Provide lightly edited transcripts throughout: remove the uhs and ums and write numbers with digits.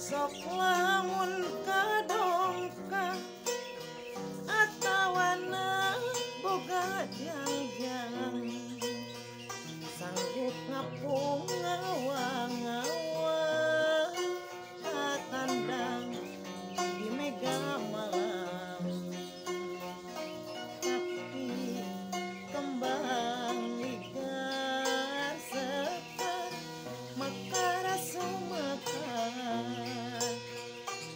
sok lamun kadongka atawana boga jangjang sanggup ngapung ngawa-ngawa katandang di mega malam tapi kembang ligar sekar makara sumakar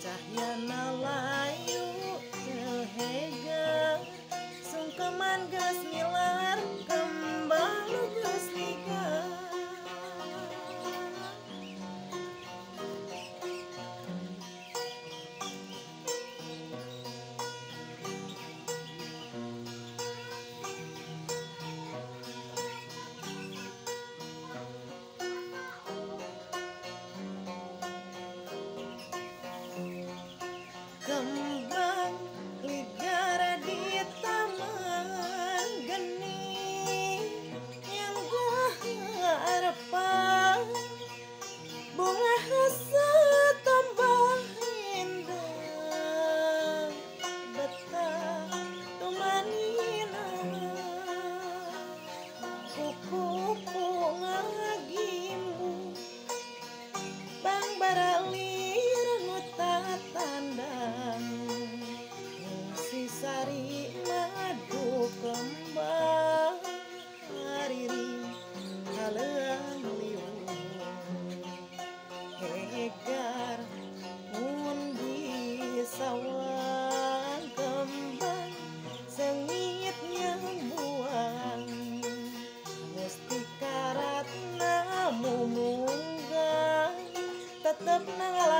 cahyana layu hega sungkeman geus ngilar kembang nu geus ligar kembang ligar di taman geni yang gua harapan bunga rasa tambah indah betah tumanina kupu-kupu ngagimu bang baralir ngutatandang si sari madu kembang hariri haleang liung hegar undi sawang kembang sengitnya buang musti karat namu munggah tetep nangala